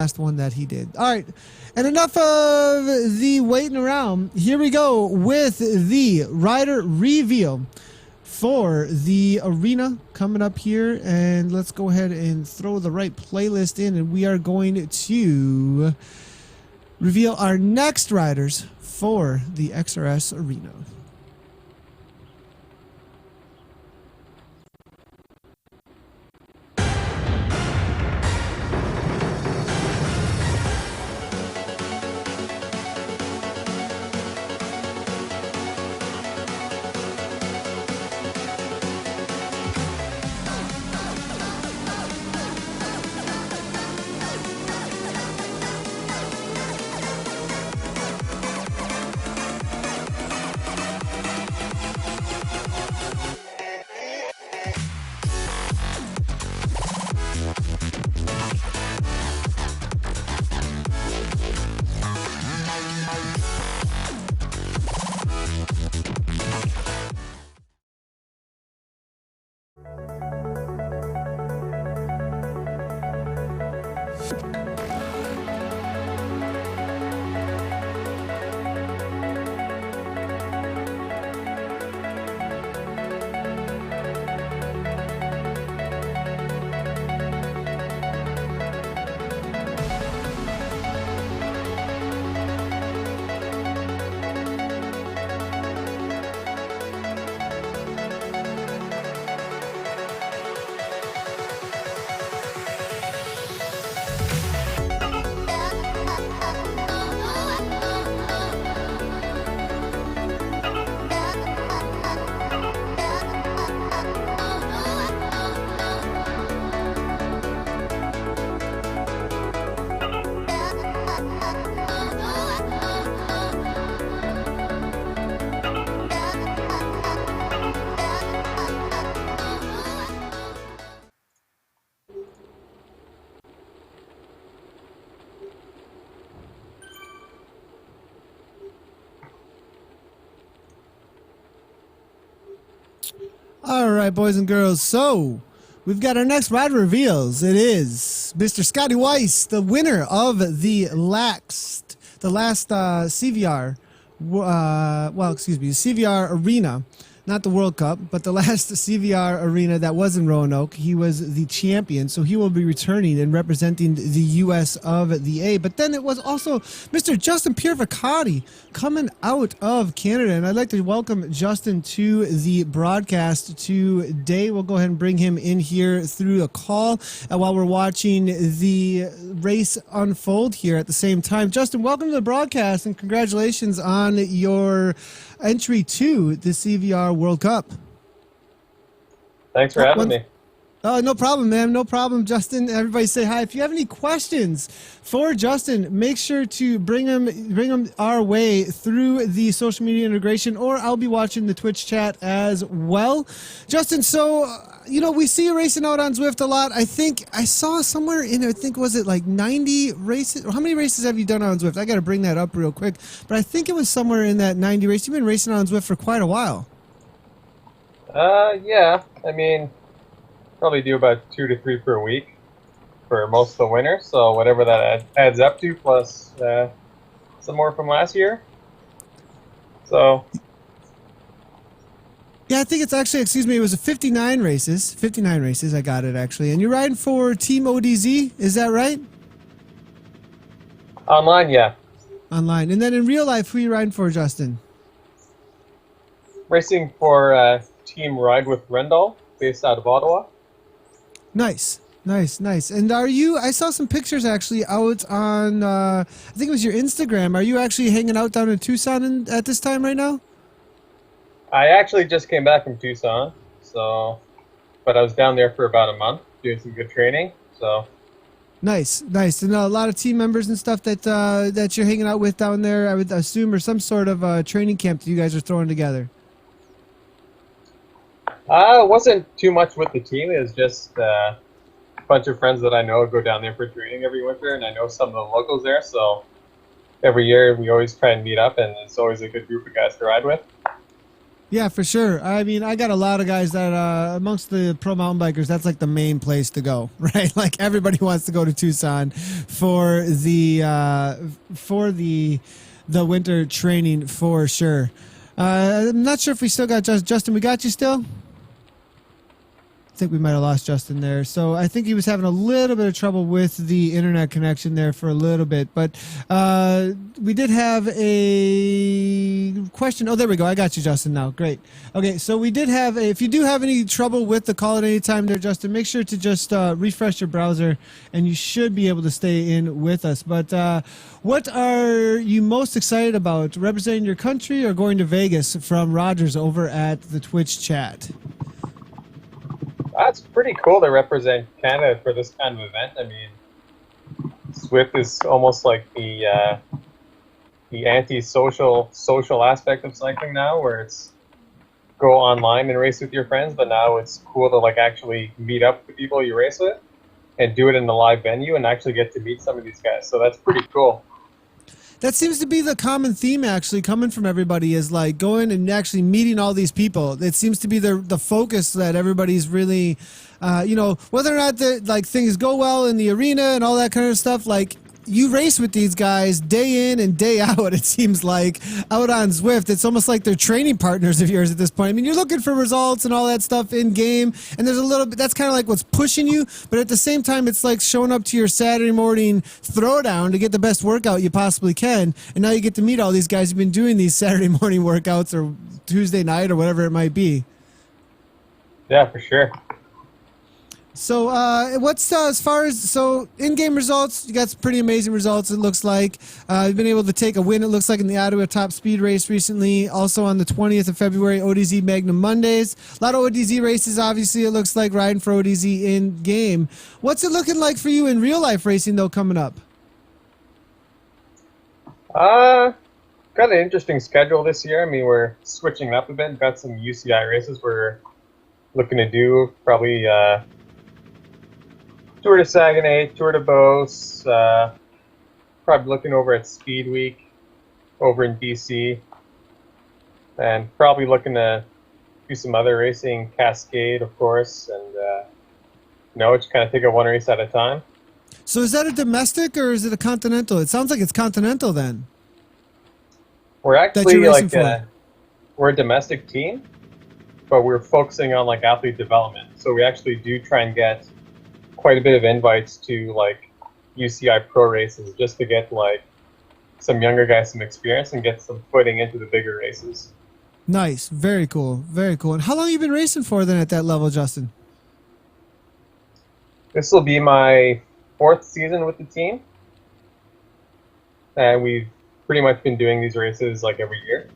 last one that he did. All right, and enough of the waiting around. Here we go with the rider reveal for the arena coming up here, and let's go ahead and throw the right playlist in, and we are going to reveal our next riders for the XRS arena. All right, boys and girls. So we've got our next rider reveals. It is Mr. Scotty Weiss, the winner of the last CVR. CVR Arena. Not the World Cup, but the last CVR arena that was in Roanoke. He was the champion, so he will be returning and representing the U.S. of the A. But then it was also Mr. Justin Purificati coming out of Canada, and I'd like to welcome Justin to the broadcast today. We'll go ahead and bring him in here through a call while we're watching the race unfold here at the same time. Justin, welcome to the broadcast, and congratulations on your entry to the CVR World Cup. Thanks for having me. Oh, no problem, man. No problem, Justin. Everybody say hi. If you have any questions for Justin, make sure to bring them our way through the social media integration, or I'll be watching the Twitch chat as well. Justin, so, we see you racing out on Zwift a lot. I think I saw somewhere was it like 90 races? How many races have you done on Zwift? I got to bring that up real quick. But I think it was somewhere in that 90 race. You've been racing on Zwift for quite a while. Yeah. I mean, probably do about 2 to 3 per week for most of the winter. So whatever that adds up to, plus some more from last year. So. Yeah, I think it's actually, it was 59 races. 59 races, I got it actually. And you're riding for Team ODZ, is that right? Online, yeah. Online. And then in real life, who are you riding for, Justin? Racing for Team Ride with Rendall, based out of Ottawa. Nice. And I saw some pictures actually out on, I think it was your Instagram. Are you actually hanging out down in Tucson at this time right now? I actually just came back from Tucson, but I was down there for about a month doing some good training. So nice. And a lot of team members and stuff that you're hanging out with down there, I would assume, or some sort of training camp that you guys are throwing together. It wasn't too much with the team. It was just a bunch of friends that I know go down there for training every winter, and I know some of the locals there. So every year we always try and meet up, and it's always a good group of guys to ride with. Yeah, for sure. I mean, I got a lot of guys that amongst the pro mountain bikers, that's like the main place to go, right? Like everybody wants to go to Tucson for the winter training for sure. I'm not sure if we still got Justin. We got you still? I think we might have lost Justin there. So I think he was having a little bit of trouble with the internet connection there for a little bit. But we did have a question. Oh, there we go. I got you, Justin, now. Great. Okay, so we did have, if you do have any trouble with the call at any time there, Justin, make sure to just refresh your browser, and you should be able to stay in with us. But what are you most excited about, representing your country or going to Vegas, from Rogers over at the Twitch chat? That's pretty cool to represent Canada for this kind of event. I mean, Swift is almost like the anti-social aspect of cycling now, where it's go online and race with your friends, but now it's cool to like actually meet up with the people you race with and do it in the live venue and actually get to meet some of these guys. So that's pretty cool. That seems to be the common theme, actually, coming from everybody, is like going and actually meeting all these people. It seems to be the focus that everybody's really, whether or not like things go well in the arena and all that kind of stuff. Like, you race with these guys day in and day out, it seems like, out on Zwift. It's almost like they're training partners of yours at this point. I mean, you're looking for results and all that stuff in game, and there's a little bit, that's kind of like what's pushing you, but at the same time, it's like showing up to your Saturday morning throwdown to get the best workout you possibly can, and now you get to meet all these guys who've been doing these Saturday morning workouts or Tuesday night or whatever it might be. Yeah, for sure. So what's as far as in-game results? You got some pretty amazing results. It looks like you've been able to take a win. It looks like in the Ottawa Top Speed race recently. Also on the 20th of February, ODZ Magnum Mondays. A lot of ODZ races. Obviously, it looks like riding for ODZ in game. What's it looking like for you in real life racing though coming up? Got an interesting schedule this year. I mean, we're switching up a bit. Got some UCI races we're looking to do. Probably. Tour de Saguenay, Tour de Beauce, probably looking over at Speed Week over in BC, and probably looking to do some other racing, Cascade, of course, and just kind of take it one race at a time. So is that a domestic or is it a continental? It sounds like it's continental then. We're actually like we're a domestic team, but we're focusing on like athlete development. So we actually do try and get quite a bit of invites to like UCI pro races just to get like some younger guys some experience and get some footing into the bigger races. Nice. Very cool. Very cool. And how long have you been racing for then at that level, Justin? This will be my 4th season with the team. And we've pretty much been doing these races like every year,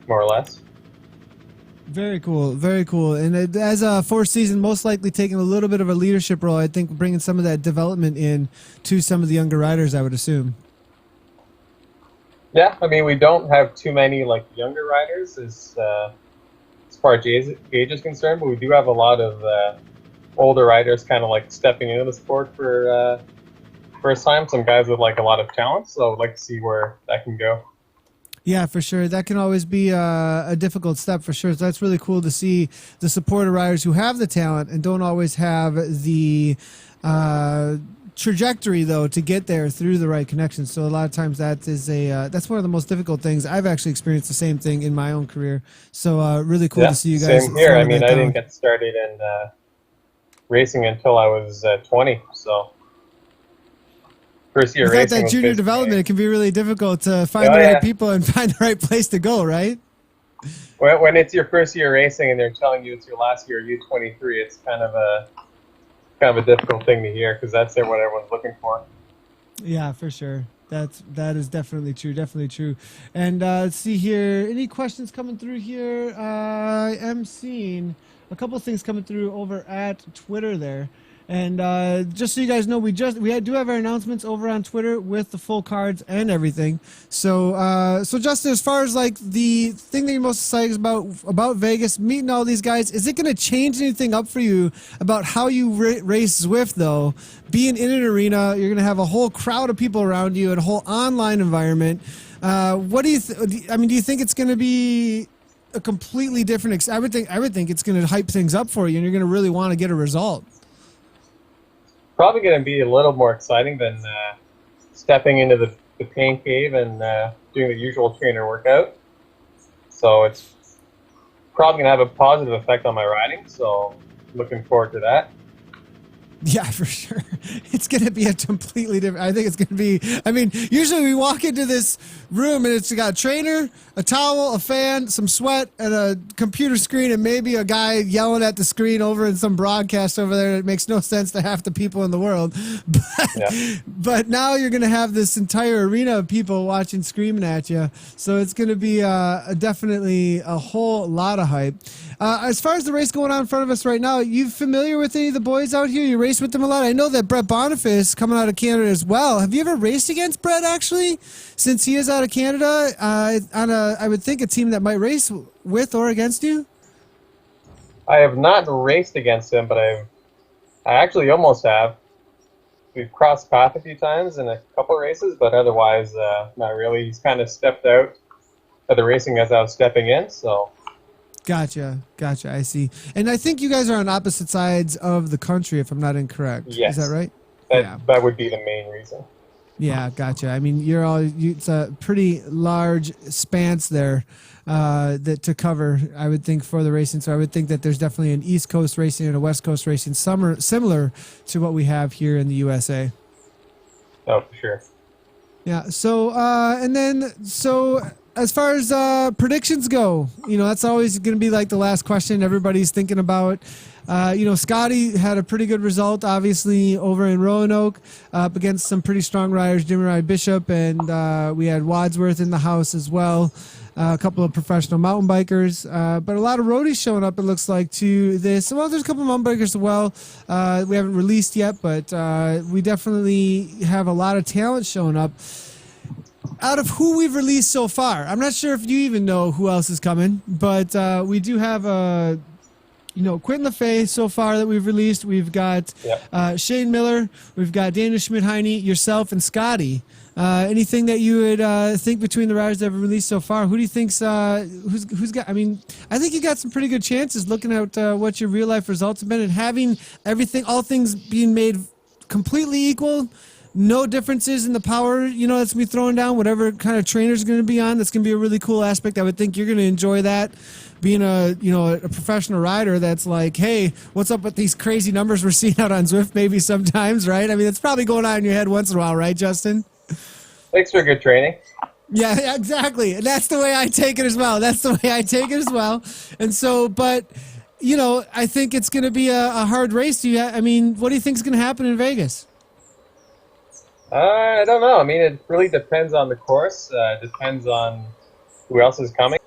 more or less. Very cool, very cool. And as a 4th season, most likely taking a little bit of a leadership role, I think bringing some of that development in to some of the younger riders, I would assume. Yeah, I mean, we don't have too many like younger riders as far as age is concerned, but we do have a lot of older riders kind of like stepping into the sport for first time. Some guys with like a lot of talent, so I'd like to see where that can go. Yeah, for sure. That can always be a difficult step for sure. So that's really cool to see the support of riders who have the talent and don't always have the trajectory, though, to get there through the right connections. So a lot of times that is that's one of the most difficult things. I've actually experienced the same thing in my own career. So really cool to see you guys. Same here. I mean, I didn't get started in racing until I was 20, so. First year without racing that junior development, it can be really difficult to find the right people and find the right place to go, right? When it's your first year racing and they're telling you it's your last year, U23, it's kind of a difficult thing to hear because that's what everyone's looking for. Yeah, for sure. That is definitely true. Definitely true. And let's see here. Any questions coming through here? I am seeing a couple of things coming through over at Twitter there. And just so you guys know, we do have our announcements over on Twitter with the full cards and everything. So Justin, as far as like the thing that you're most excited about Vegas, meeting all these guys, is it going to change anything up for you about how you race Zwift though? Being in an arena, you're going to have a whole crowd of people around you and a whole online environment. What do you? Do you think it's going to be a completely different. I would think it's going to hype things up for you, and you're going to really want to get a result. Probably going to be a little more exciting than stepping into the pain cave and doing the usual trainer workout. So it's probably going to have a positive effect on my riding. So looking forward to that. Yeah, for sure. It's going to be a completely different. I think it's going to be. I mean, usually we walk into this room and it's got a trainer, a towel, a fan, some sweat, and a computer screen, and maybe a guy yelling at the screen over in some broadcast over there that makes no sense to half the people in the world. But now you're going to have this entire arena of people watching, screaming at you. So it's going to be definitely a whole lot of hype. As far as the race going on in front of us right now, you familiar with any of the boys out here? You race with them a lot? I know that Brett Boniface coming out of Canada as well. Have you ever raced against Brett, actually, since he is out of Canada, on I would think, a team that might race with or against you? I have not raced against him, but I actually almost have. We've crossed paths a few times in a couple of races, but otherwise, not really. He's kind of stepped out of the racing as I was stepping in, so... Gotcha. I see. And I think you guys are on opposite sides of the country, if I'm not incorrect. Yes. Is that right? That would be the main reason. Yeah, gotcha. I mean, it's a pretty large expanse there to cover, I would think, for the racing. So I would think that there's definitely an East Coast racing and a West Coast racing, similar to what we have here in the USA. Oh, for sure. Yeah. So, as far as predictions go, that's always going to be like the last question everybody's thinking about. Scotty had a pretty good result, obviously, over in Roanoke up against some pretty strong riders, Jimmy Ryan Bishop, and we had Wadsworth in the house as well, a couple of professional mountain bikers, but a lot of roadies showing up, it looks like, to this. Well, there's a couple of mountain bikers as well. We haven't released yet, but we definitely have a lot of talent showing up. Out of who we've released so far, I'm not sure if you even know who else is coming, but we do have Quentin LaFay so far that we've released. We've got Shane Miller, we've got Daniel Schmidt-Heine, yourself, and Scotty. Anything that you would think between the riders that have released so far? Who do you think's who's got? I mean, I think you got some pretty good chances looking at what your real life results have been and having all things being made completely equal. No differences in the power, that's going to be thrown down, whatever kind of trainer's going to be on. That's going to be a really cool aspect. I would think you're going to enjoy that, being a professional rider that's like, hey, what's up with these crazy numbers we're seeing out on Zwift maybe sometimes, right? I mean, it's probably going on in your head once in a while, right, Justin? Thanks for good training. Yeah, exactly. And that's the way I take it as well. And so, but, I think it's going to be a hard race. What do you think is going to happen in Vegas? I don't know. I mean, it really depends on the course. It depends on who else is coming.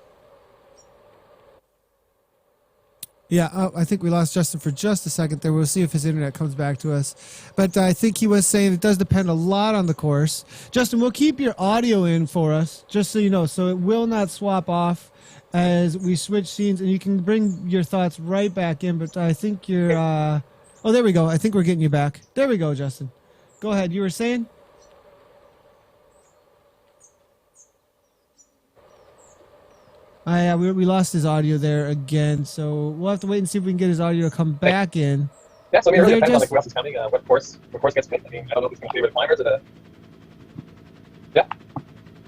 Yeah, I think we lost Justin for just a second there. We'll see if his internet comes back to us. But I think he was saying it does depend a lot on the course. Justin, we'll keep your audio in for us, just so you know. So it will not swap off as we switch scenes. And you can bring your thoughts right back in. But I think you're... oh, there we go. I think we're getting you back. There we go, Justin. Go ahead. You were saying? We lost his audio there again, so we'll have to wait and see if we can get his audio to come back in. Yeah, so it really depends on who else is coming, what course gets picked. I mean, I don't know if it's going to favor the climbers or the... Yeah.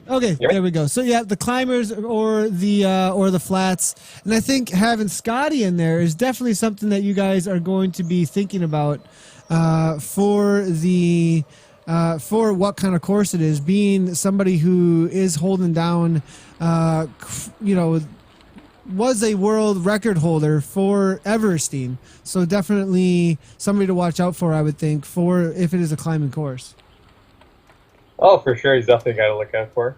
Okay, there we go. So yeah, the climbers or the flats, and I think having Scotty in there is definitely something that you guys are going to be thinking about for what kind of course it is. Being somebody who is holding down, was a world record holder for Everesting. So definitely somebody to watch out for, I would think, for if it is a climbing course. Oh, for sure. He's definitely a guy to look out for.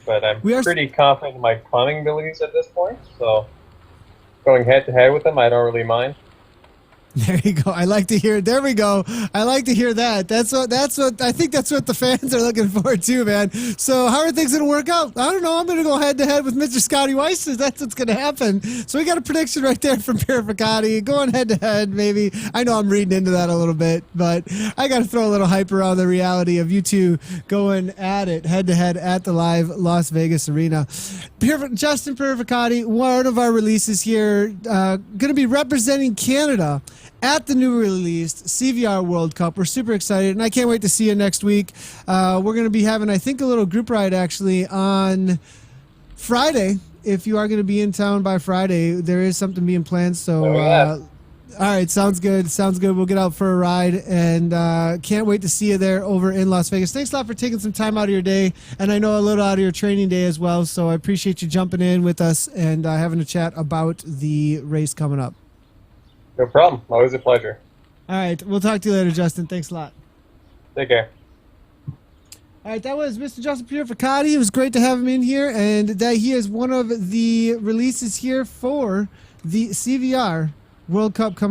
But I'm pretty confident in my climbing abilities at this point. So going head-to-head with him, I don't really mind. There you go. I like to hear. There we go. I like to hear that. That's what. I think that's what the fans are looking for too, man. So how are things going to work out? I don't know. I'm going to go head to head with Mr. Scotty Weiss. That's what's going to happen. So we got a prediction right there from Purificati going head to head. Maybe I know I'm reading into that a little bit, but I got to throw a little hype around the reality of you two going at it head to head at the live Las Vegas arena. Justin Purificati, one of our releases here, going to be representing Canada at the new released CVR World Cup. We're super excited, and I can't wait to see you next week. We're going to be having, I think, a little group ride actually on Friday. If you are going to be in town by Friday, there is something being planned. So, all right, sounds good. Sounds good. We'll get out for a ride, and can't wait to see you there over in Las Vegas. Thanks a lot for taking some time out of your day, and I know a little out of your training day as well. So I appreciate you jumping in with us and having a chat about the race coming up. No problem. Always a pleasure. All right. We'll talk to you later, Justin. Thanks a lot. Take care. All right. That was Mr. Justin Purificati. It was great to have him in here, and that he is one of the releases here for the CVR World Cup coming